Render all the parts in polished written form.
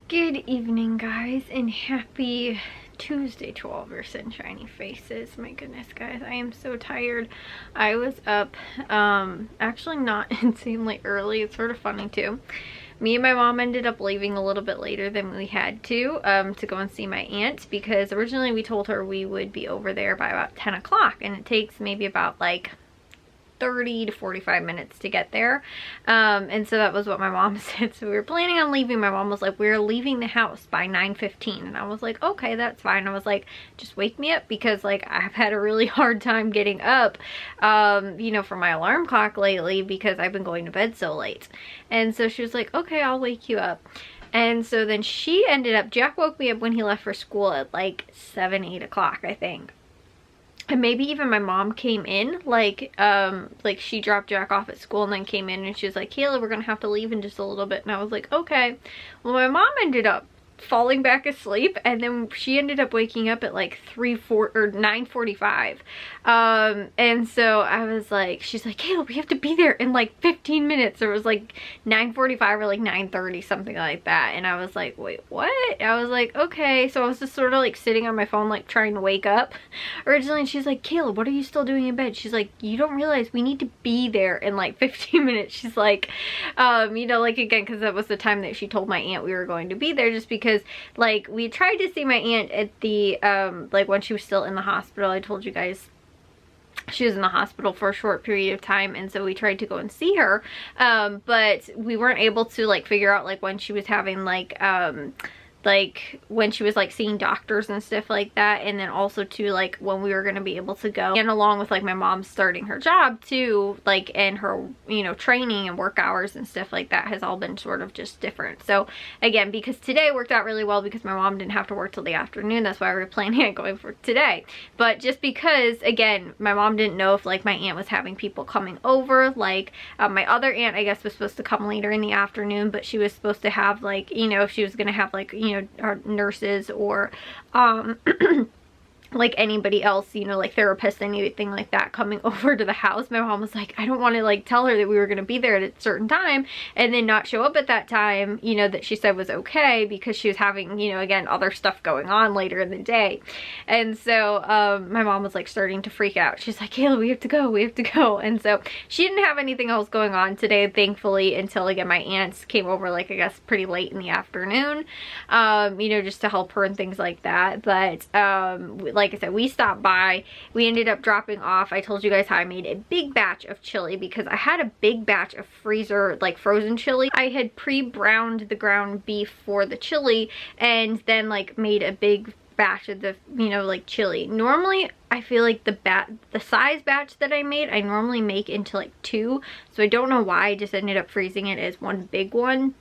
Good evening, guys, and happy Tuesday to all of your sunshiny faces. My goodness, guys, I am so tired. I was up, actually not insanely early. It's sort of funny too. Me and my mom ended up leaving a little bit later than we had to go and see my aunt, because originally we told her we would be over there by about 10 o'clock, and it takes maybe about like 30 to 45 minutes to get there. And so that was what my mom said. So we were planning on leaving. My mom was like, we're leaving the house by 9:15. And I was like, okay, that's fine. I was like, just wake me up, because like I've had a really hard time getting up, you know, for my alarm clock lately, because I've been going to bed so late. And so she was like, okay, I'll wake you up. And so then she ended up, Jack woke me up when he left for school at like 7, 8 o'clock, I think. And maybe even my mom came in, like she dropped Jack off at school and then came in and she was like, Kayla, we're gonna have to leave in just a little bit. And I was like, okay. Well, my mom ended up falling back asleep, and then she ended up waking up at like 9:45. And so I was like, she's like, Kayla, we have to be there in like 15 minutes. It was like 9:45 or like 9:30, something like that. And I was like, wait, what? I was like, okay. So I was just sort of like sitting on my phone, like trying to wake up originally. And she's like, Kayla, what are you still doing in bed? She's like, you don't realize we need to be there in like 15 minutes. She's like, you know, like, again, because that was the time that she told my aunt we were going to be there, just because like we tried to see my aunt at the like when she was still in the hospital. I told you guys she was in the hospital for a short period of time, and so we tried to go and see her, but we weren't able to like figure out like when she was having like when she was like seeing doctors and stuff like that, and then also to like when we were going to be able to go, and along with like my mom starting her job too, like, and her, you know, training and work hours and stuff like that has all been sort of just different. So again, because today worked out really well because my mom didn't have to work till the afternoon, that's why we were planning on going for today. But just because, again, my mom didn't know if like my aunt was having people coming over, like my other aunt, I guess, was supposed to come later in the afternoon, but she was supposed to have like, you know, she was going to have like, you know, our nurses or like anybody else, you know, like therapists, anything like that coming over to the house. My mom was like, I don't want to like tell her that we were going to be there at a certain time and then not show up at that time, you know, that she said was okay, because she was having, you know, again, other stuff going on later in the day. And so my mom was like starting to freak out. She's like, Kayla, we have to go, we have to go. And so she didn't have anything else going on today, thankfully, until again my aunts came over, like I guess pretty late in the afternoon, you know, just to help her and things like that. But like I said, we stopped by, we ended up dropping off. I told you guys how I made a big batch of chili, because I had a big batch of frozen chili. I had pre-browned the ground beef for the chili and then like made a big batch of the, you know, like chili. Normally I feel like the size batch that I made, I normally make into like 2, so I don't know why I just ended up freezing it as one big one.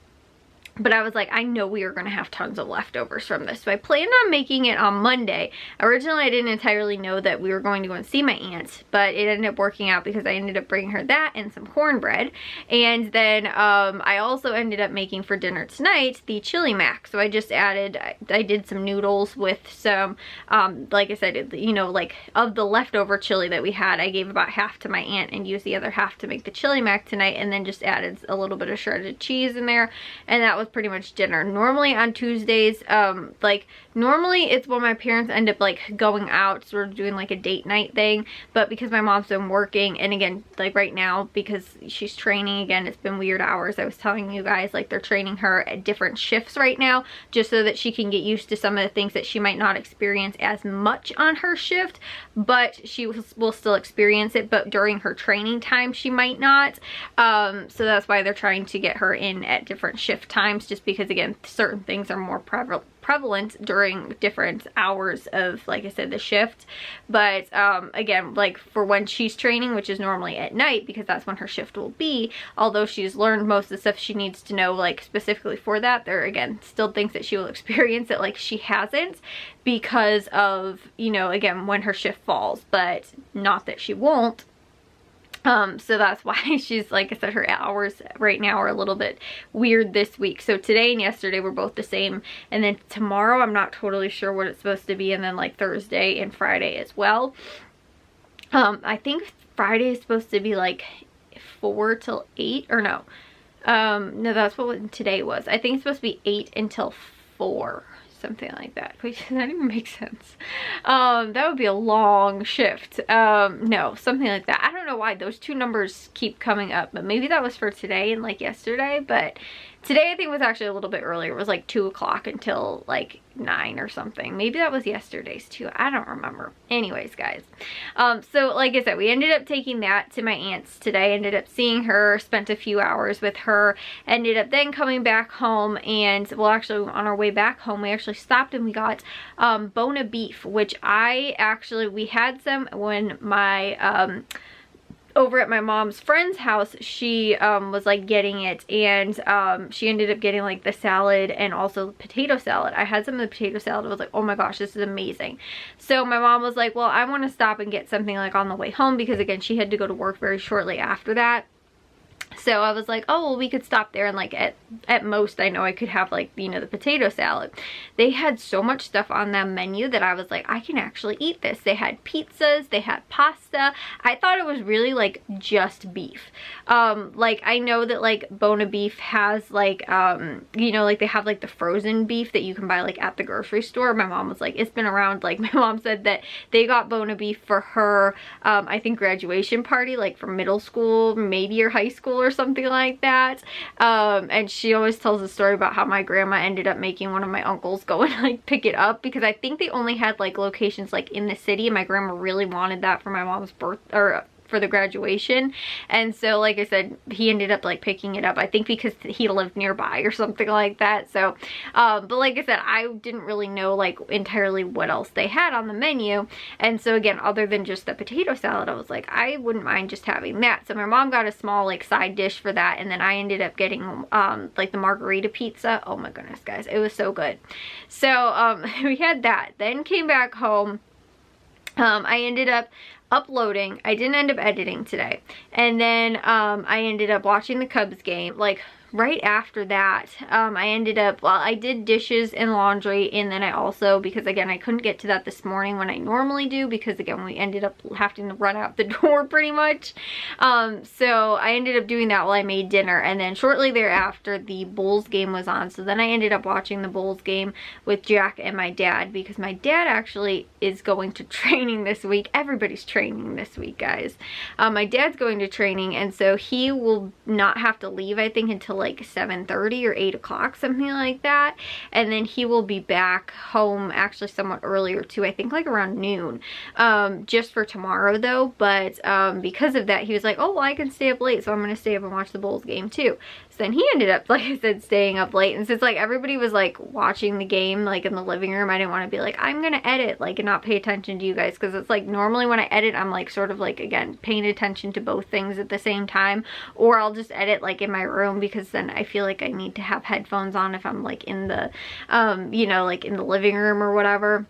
But I was like, I know we are going to have tons of leftovers from this. So I planned on making it on Monday. Originally, I didn't entirely know that we were going to go and see my aunt, but it ended up working out because I ended up bringing her that and some cornbread. And then I also ended up making for dinner tonight the chili mac. So I just added, I did some noodles with some, like I said, you know, like of the leftover chili that we had, I gave about half to my aunt and used the other half to make the chili mac tonight, and then just added a little bit of shredded cheese in there. And that was pretty much dinner. Normally on Tuesdays, like normally it's when my parents end up like going out, sort of doing like a date night thing, but because my mom's been working, and again, like right now, because she's training again, it's been weird hours. I was telling you guys, like they're training her at different shifts right now, just so that she can get used to some of the things that she might not experience as much on her shift, but she will still experience it, but during her training time she might not. So that's why they're trying to get her in at different shift times, just because again, certain things are more prevalent during different hours of, like I said, the shift. But again, like for when she's training, which is normally at night, because that's when her shift will be, although she's learned most of the stuff she needs to know like specifically for that, there again still things that she will experience that like she hasn't, because of, you know, again, when her shift falls, but not that she won't. So that's why she's, like I said, her hours right now are a little bit weird this week. So today and yesterday were both the same, and then tomorrow I'm not totally sure what it's supposed to be, and then like Thursday and Friday as well. I think Friday is supposed to be like 4 till 8, or no, no, that's what today was. I think it's supposed to be 8 until 4, something like that. Wait, does that even make sense? That would be a long shift. No, something like that. I don't know why those two numbers keep coming up, but maybe that was for today and like yesterday, but today I think was actually a little bit earlier. It was like 2 o'clock until like 9 or something. Maybe that was yesterday's too. I don't remember. Anyways, guys. So like I said, we ended up taking that to my aunt's today. Ended up seeing her, spent a few hours with her, ended up then coming back home, and well, actually on our way back home, we actually stopped and we got Bona beef, which we had some when my over at my mom's friend's house. She was like getting it, and she ended up getting like the salad and also potato salad. I had some of the potato salad. I was like, oh my gosh, this is amazing. So my mom was like, well, I want to stop and get something like on the way home, because again, she had to go to work very shortly after that. So I was like, oh, well, we could stop there, and like at most I know I could have like, you know, the potato salad. They had so much stuff on that menu that I was like, I can actually eat this. They had pizzas, they had pasta. I thought it was really like just beef. Like I know that like Bona beef has like, you know, like they have like the frozen beef that you can buy like at the grocery store. My mom was like, it's been around, like my mom said that they got Bona beef for her, I think graduation party, like from middle school, maybe or high school or something like that. And she always tells a story about how my grandma ended up making one of my uncles go and like pick it up, because I think they only had like locations like in the city, and my grandma really wanted that for my mom's birth, or for the graduation. And so like I said, he ended up like picking it up, I think because he lived nearby or something like that. So but like I said, I didn't really know like entirely what else they had on the menu. And so again, other than just the potato salad, I was like, I wouldn't mind just having that. So my mom got a small like side dish for that, and then I ended up getting like the margarita pizza. Oh my goodness, guys, it was so good. So we had that, then came back home. I ended up uploading. I didn't end up editing today. And then I ended up watching the Cubs game. Like right after that, I ended up, well, I did dishes and laundry, and then I also, because again, I couldn't get to that this morning when I normally do, because again, we ended up having to run out the door pretty much. So I ended up doing that while I made dinner, and then shortly thereafter, the Bulls game was on. So then I ended up watching the Bulls game with Jack and my dad, because my dad actually is going to training this week. Everybody's training this week, guys. My dad's going to training, and so he will not have to leave, I think, until like 7:30 or 8 o'clock, something like that. And then he will be back home actually somewhat earlier too, I think like around noon, just for tomorrow though. But because of that, he was like, oh, well, I can stay up late, so I'm gonna stay up and watch the Bulls game too. So then he ended up, like I said, staying up late. And since like everybody was like watching the game like in the living room, I didn't want to be like, I'm gonna edit like and not pay attention to you guys, because it's like normally when I edit, I'm like sort of like, again, paying attention to both things at the same time, or I'll just edit like in my room, because then I feel like I need to have headphones on if I'm like in the you know, like in the living room or whatever.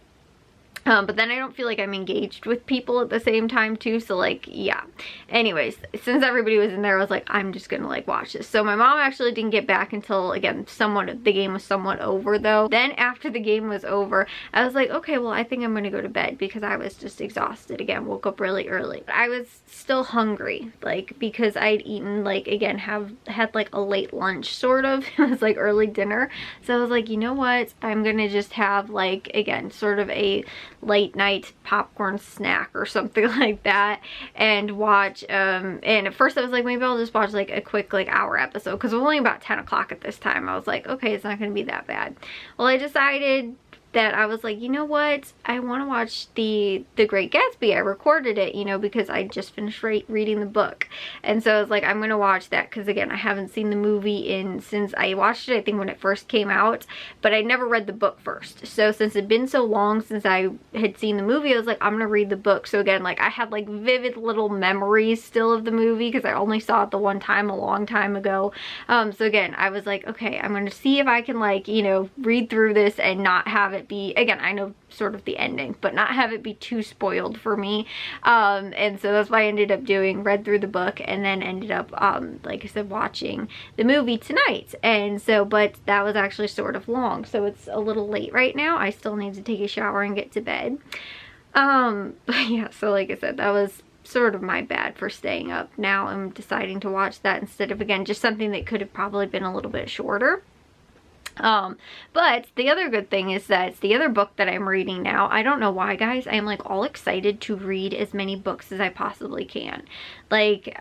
But then I don't feel like I'm engaged with people at the same time too, so like, yeah. Anyways, since everybody was in there, I was like, I'm just gonna like watch this. So my mom actually didn't get back until, again, the game was somewhat over though. Then after the game was over, I was like, okay, well, I think I'm gonna go to bed, because I was just exhausted. Again, woke up really early. I was still hungry, like, because I'd eaten, like, again, had like a late lunch sort of. It was like early dinner. So I was like, you know what? I'm gonna just have like, again, sort of a late night popcorn snack or something like that, and watch and at first I was like, maybe I'll just watch like a quick like hour episode, because it was only about 10 o'clock at this time. I was like, okay, it's not gonna be that bad. Well, I decided that I was like, you know what, I want to watch the Great Gatsby. I recorded it, you know, because I just finished reading the book, and so I was like, I'm gonna watch that, because again, I haven't seen the movie since I watched it, I think when it first came out, but I never read the book first. So since it'd been so long since I had seen the movie, I was like, I'm gonna read the book. So again, like, I had like vivid little memories still of the movie, because I only saw it the one time a long time ago. So again, I was like, okay, I'm gonna see if I can, like, you know, read through this and not have it be, again, I know sort of the ending, but not have it be too spoiled for me. And so that's why I ended up read through the book, and then ended up, like I said, watching the movie tonight. And so, but that was actually sort of long, so it's a little late right now. I still need to take a shower and get to bed. But yeah, so like I said, that was sort of my bad for staying up. Now I'm deciding to watch that instead of, again, just something that could have probably been a little bit shorter. But the other good thing is that it's the other book that I'm reading now. I don't know why, guys. I'm like all excited to read as many books as I possibly can. Like,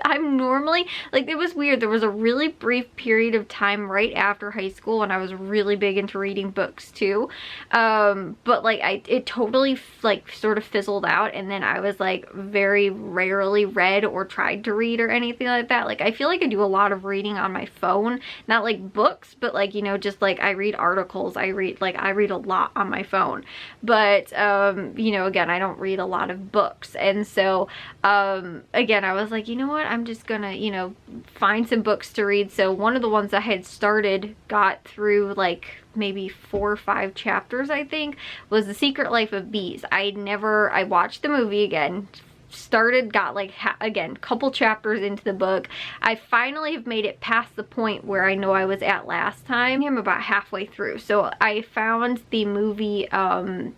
I'm normally, like, it was weird. There was a really brief period of time right after high school when I was really big into reading books too. But like, it totally like sort of fizzled out, and then I was like very rarely read or tried to read or anything like that. Like, I feel like I do a lot of reading on my phone, not like books, but like, you know, just like I read articles, I read a lot on my phone. But, you know, again, I don't read a lot of books. And so, again, I was like, you know what, I'm just gonna, you know, find some books to read. So one of the ones I had started, got through like maybe 4 or 5 chapters, I think, was The Secret Life of Bees. I watched the movie again, started, got like again couple chapters into the book. I finally have made it past the point where I know I was at last time. I'm about halfway through, so I found the movie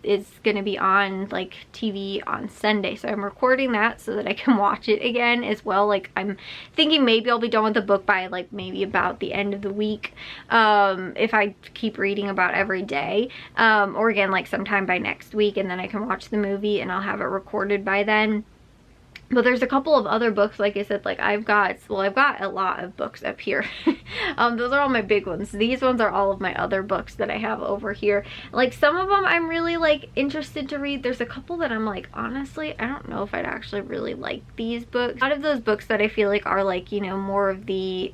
is gonna be on like TV on Sunday, so I'm recording that so that I can watch it again as well. Like, I'm thinking maybe I'll be done with the book by like maybe about the end of the week, if I keep reading about every day, or again like sometime by next week, and then I can watch the movie and I'll have it recorded by then. But there's a couple of other books, like I said, like I've got a lot of books up here. Those are all my big ones. These ones are all of my other books that I have over here. Like, some of them I'm really like interested to read. There's a couple that I'm like, honestly, I don't know if I'd actually really like these books. A lot of those books that I feel like are like, you know, more of the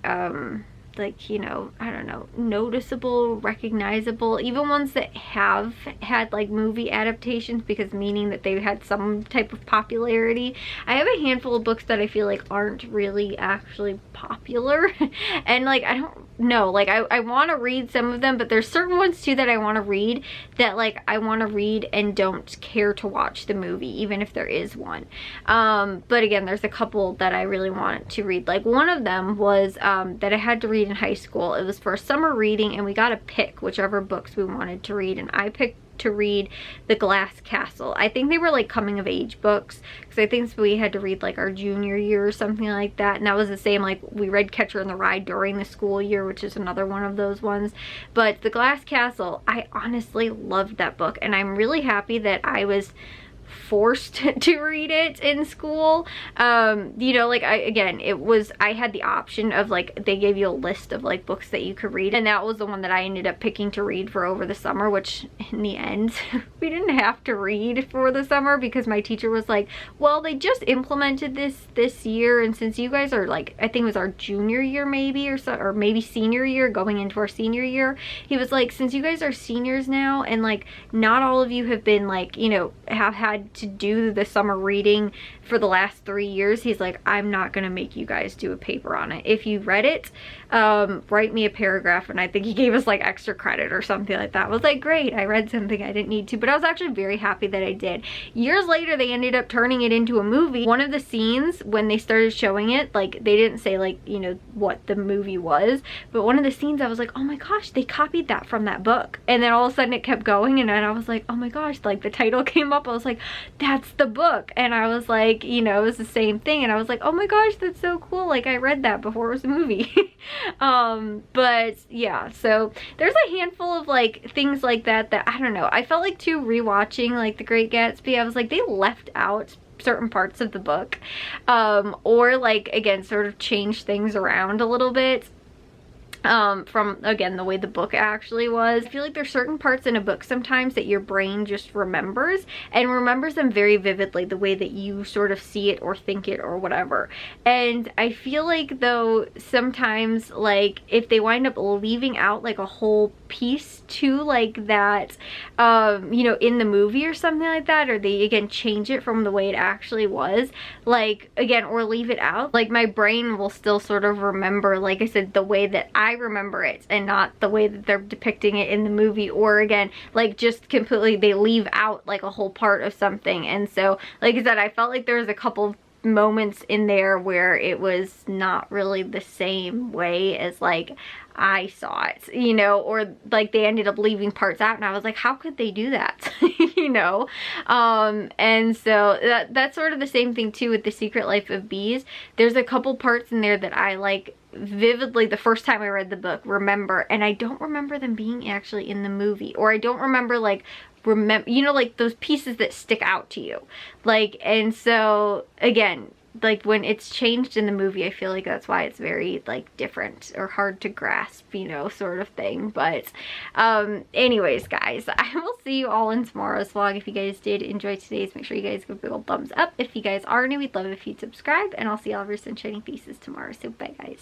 like, you know, I don't know, noticeable, recognizable, even ones that have had like movie adaptations, because meaning that they've had some type of popularity. I have a handful of books that I feel like aren't really actually popular and like, I don't know, like I want to read some of them, but there's certain ones too that I want to read that like I want to read and don't care to watch the movie, even if there is one. But again, there's a couple that I really want to read. Like, one of them was that I had to read in high school. It was for a summer reading, and we got to pick whichever books we wanted to read, and I picked to read The Glass Castle. I think they were like coming of age books, because I think we had to read like our junior year or something like that, and that was the same, like we read Catcher in the Rye during the school year, which is another one of those ones. But The Glass Castle, I honestly loved that book, and I'm really happy that I was forced to read it in school. You know, like I had the option of like, they gave you a list of like books that you could read, and that was the one that I ended up picking to read for over the summer, which in the end we didn't have to read for the summer, because my teacher was like, well, they just implemented this year, and since you guys are like, I think it was our junior year maybe, or maybe senior year, going into our senior year, he was like, since you guys are seniors now, and like not all of you have been like, you know, have had to do the summer reading for the last 3 years, he's like, I'm not gonna make you guys do a paper on it. If you read it, write me a paragraph. And I think he gave us like extra credit or something like that. I was like, great, I read something I didn't need to, but I was actually very happy that I did. Years later, they ended up turning it into a movie. One of the scenes, when they started showing it, like they didn't say like, you know, what the movie was, but one of the scenes I was like, oh my gosh, they copied that from that book. And then all of a sudden it kept going, and then I was like, oh my gosh, like the title came up, I was like, that's the book. And I was like, you know, it was the same thing, and I was like, oh my gosh, that's so cool, like I read that before it was a movie. But yeah, so there's a handful of like things like that I don't know, I felt like too, rewatching like The Great Gatsby, I was like, they left out certain parts of the book, or like again sort of change things around a little bit from, again, the way the book actually was. I feel like there's certain parts in a book sometimes that your brain just remembers, and remembers them very vividly, the way that you sort of see it or think it or whatever. And I feel like though sometimes, like if they wind up leaving out like a whole piece to like that, you know, in the movie or something like that, or they again change it from the way it actually was, like again, or leave it out, like my brain will still sort of remember, like I said, the way that I remember it, and not the way that they're depicting it in the movie, or again, like just completely they leave out like a whole part of something. And so like I said, I felt like there was a couple of moments in there where it was not really the same way as like I saw it, you know, or like they ended up leaving parts out, and I was like, how could they do that? You know? And so that's sort of the same thing too with The Secret Life of Bees. There's a couple parts in there that I like vividly the first time I read the book remember, and I don't remember them being actually in the movie, or I don't remember like you know, like those pieces that stick out to you, like, and so again, like when it's changed in the movie, I feel like that's why it's very like different or hard to grasp, you know, sort of thing. But anyways guys, I will see you all in tomorrow's vlog. If you guys did enjoy today's, make sure you guys give a big old thumbs up. If you guys are new, we'd love it if you'd subscribe, and I'll see all of your sunshiny faces tomorrow. So bye guys.